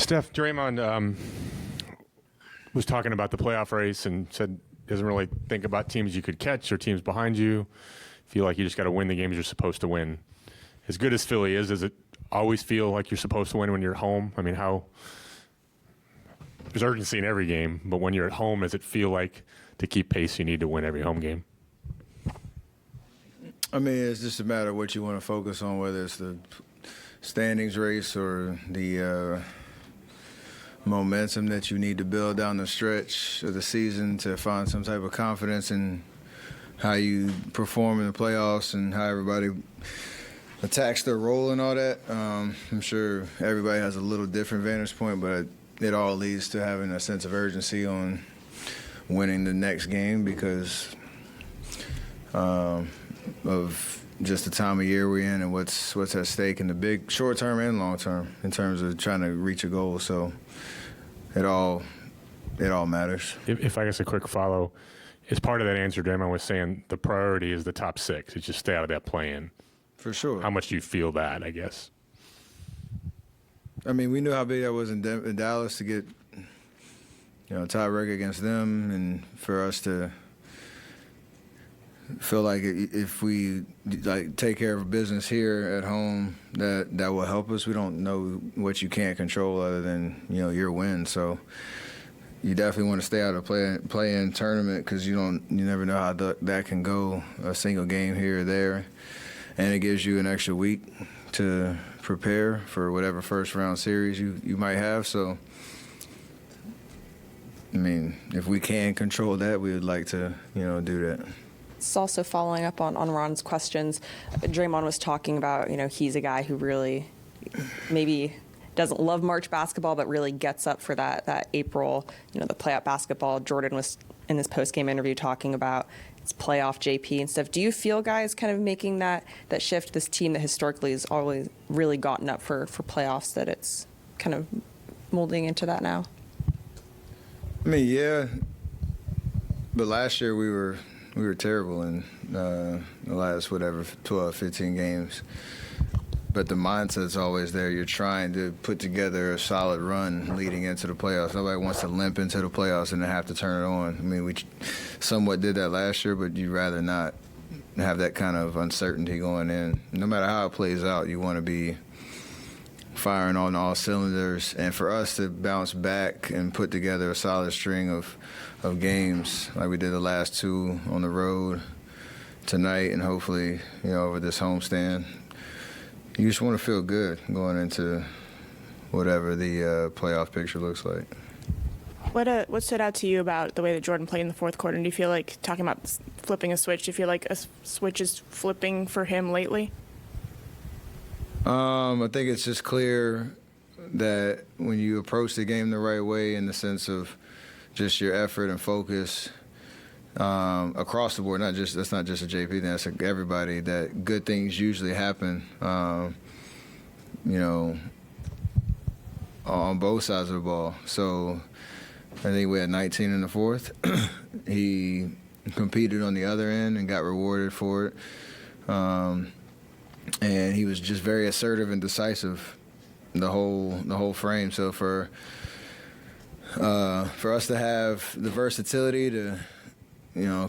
Steph, Draymond was talking about the playoff race and said doesn't really think about teams you could catch or teams behind you. Feel like you just got to win the games you're supposed to win. As good as Philly is, does it always feel like you're supposed to win when you're at home? I mean, there's urgency in every game, but when you're at home, does it feel like to keep pace you need to win every home game? I mean, it's just a matter of what you want to focus on, whether it's the standings race or the momentum that you need to build down the stretch of the season to find some type of confidence in how you perform in the playoffs and how everybody attacks their role and all that. I'm sure everybody has a little different vantage point, but it all leads to having a sense of urgency on winning the next game because of just the time of year we're in and what's at stake in the big short term and long term in terms of trying to reach a goal. So it all matters. If I guess a quick follow, as part of that answer, Draymond was saying the priority is the top six. It's just stay out of that play-in. For sure. How much do you feel that, I guess? I mean, we knew how big that was in Dallas to get, a tiebreaker against them, and for us to feel like if we take care of business here at home, that will help us. We don't know what you can't control other than your win. So you definitely want to stay out of play-in tournament because you never know how that can go. A single game here or there, and it gives you an extra week to prepare for whatever first round series you might have. So I mean, if we can control that, we would like to do that. It's also following up on Ron's questions. Draymond was talking about, he's a guy who really maybe doesn't love March basketball, but really gets up for that April, the playoff basketball. Jordan was in this post-game interview talking about it's playoff JP and stuff. Do you feel guys kind of making that shift, this team that historically has always really gotten up for playoffs, that it's kind of molding into that now? I mean, yeah, but last year we were terrible in the last, 12, 15 games. But the mindset's always there. You're trying to put together a solid run leading into the playoffs. Nobody wants to limp into the playoffs and then have to turn it on. I mean, we somewhat did that last year, but you'd rather not have that kind of uncertainty going in. No matter how it plays out, you want to be firing on all cylinders. And for us to bounce back and put together a solid string of games like we did the last two on the road tonight and hopefully, over this homestand, you just want to feel good going into whatever the playoff picture looks like. What stood out to you about the way that Jordan played in the fourth quarter? And do you feel like, talking about flipping a switch, do you feel like a switch is flipping for him lately? I think it's just clear that when you approach the game the right way, in the sense of just your effort and focus across the board, that's not just a JP thing, that's like everybody, that good things usually happen, on both sides of the ball. So I think we had 19 in the fourth. He competed on the other end and got rewarded for it. And he was just very assertive and decisive the whole frame. So for us to have the versatility to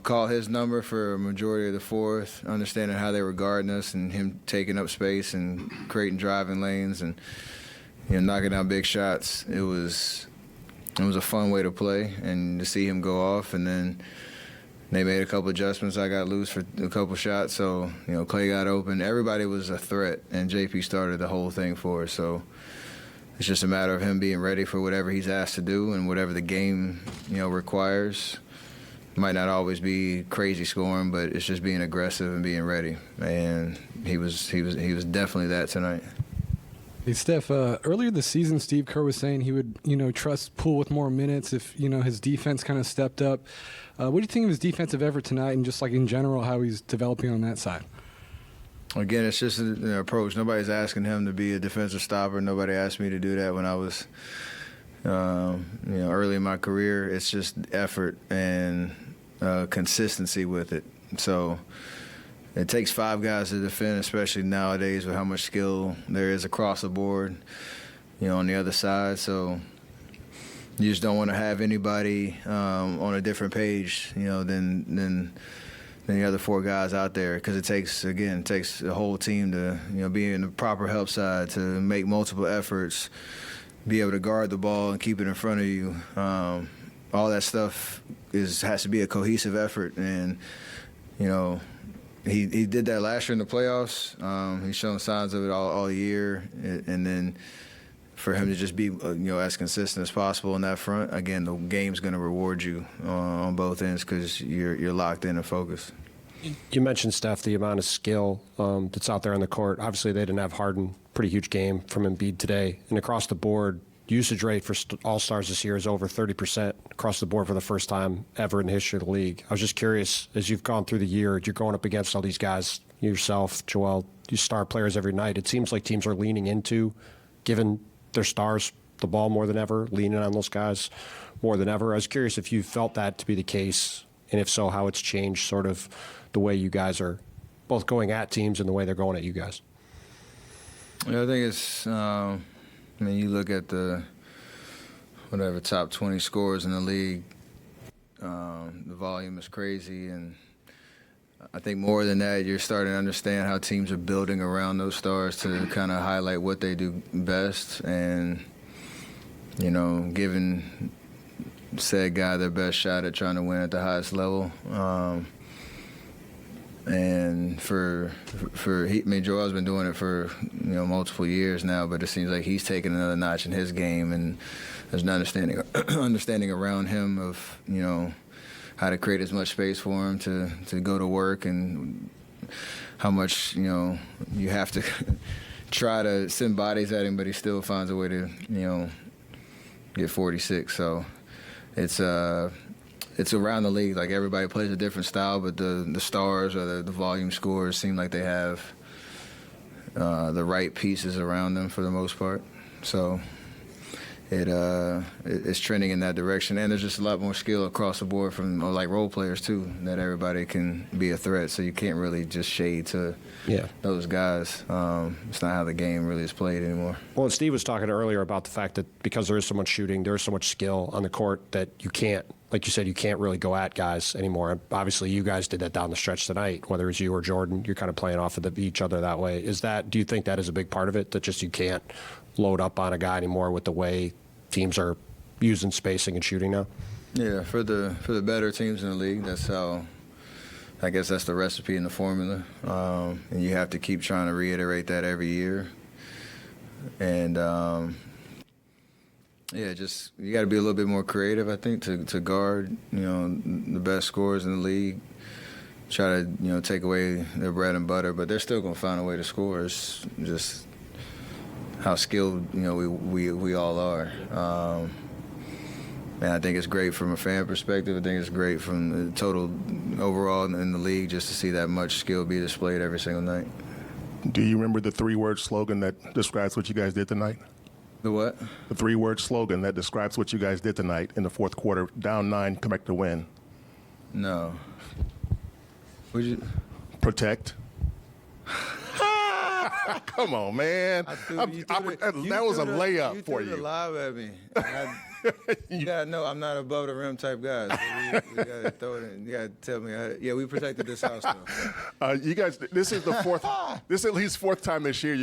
call his number for a majority of the fourth, understanding how they were guarding us and him taking up space and creating driving lanes and knocking down big shots, it was a fun way to play, and to see him go off. And then they made a couple adjustments. I got loose for a couple shots, so Clay got open. Everybody was a threat, and JP started the whole thing for us. So it's just a matter of him being ready for whatever he's asked to do and whatever the game requires. Might not always be crazy scoring, but it's just being aggressive and being ready. And he was definitely that tonight. Hey, Steph, earlier this season, Steve Kerr was saying he would, trust Poole with more minutes if, his defense kind of stepped up. What do you think of his defensive effort tonight, and just like in general how he's developing on that side? Again, it's just an approach. Nobody's asking him to be a defensive stopper. Nobody asked me to do that when I was, early in my career. It's just effort and consistency with it. So it takes five guys to defend, especially nowadays with how much skill there is across the board. on the other side. So you just don't want to have anybody on a different page, than the other four guys out there, because it takes a whole team to, be in the proper help side, to make multiple efforts, be able to guard the ball and keep it in front of you. All that stuff has to be a cohesive effort, and he did that last year in the playoffs. He's shown signs of it all year, and then for him to just be as consistent as possible in that front, again, the game's going to reward you on both ends, because you're locked in and focused. You mentioned, Steph, the amount of skill that's out there on the court. Obviously, they didn't have Harden. Pretty huge game from Embiid today. And across the board, usage rate for All-Stars this year is over 30% across the board for the first time ever in the history of the league. I was just curious, as you've gone through the year, you're going up against all these guys, yourself, Joel, you star players every night. It seems like teams are leaning into, giving their stars the ball more than ever, leaning on those guys more than ever. I was curious if you felt that to be the case, and if so, how it's changed sort of the way you guys are both going at teams and the way they're going at you guys. Yeah, I think it's, you look at the top 20 scorers in the league, the volume is crazy, and I think more than that, you're starting to understand how teams are building around those stars to kind of highlight what they do best, and, giving said guy their best shot at trying to win at the highest level. And Joel's been doing it for multiple years now, but it seems like he's taking another notch in his game, and there's an understanding around him of how to create as much space for him to go to work, and how much you have to try to send bodies at him, but he still finds a way to get 46. So it's around the league. Like, everybody plays a different style, but the stars or the volume scorers seem like they have the right pieces around them for the most part. So it's trending in that direction, and there's just a lot more skill across the board from like role players too, that everybody can be a threat. So you can't really just shade to those guys. It's not how the game really is played anymore. Well, and Steve was talking earlier about the fact that because there is so much shooting, there is so much skill on the court that you can't, like you said, you can't really go at guys anymore. Obviously, you guys did that down the stretch tonight, whether it's you or Jordan. You're kind of playing off of each other that way. Do you think that is a big part of it, that just you can't load up on a guy anymore with the way teams are using spacing and shooting now? Yeah, for the better teams in the league, that's how. I guess that's the recipe and the formula, and you have to keep trying to reiterate that every year. And just you got to be a little bit more creative, I think, to guard the best scorers in the league. Try to take away their bread and butter, but they're still going to find a way to score. It's just how skilled we all are. And I think it's great from a fan perspective. I think it's great from the total overall in the league, just to see that much skill be displayed every single night. Do you remember the three-word slogan that describes what you guys did tonight? The what? The three-word slogan that describes what you guys did tonight in the fourth quarter, down 9, come back to win. No. Would you? Protect. Come on, man. That was a layup for you. You threw the lob at me. You gotta know I'm not above the rim type guy. So we gotta throw it in. You gotta tell me. We protected this house though. You guys, this is at least fourth time this year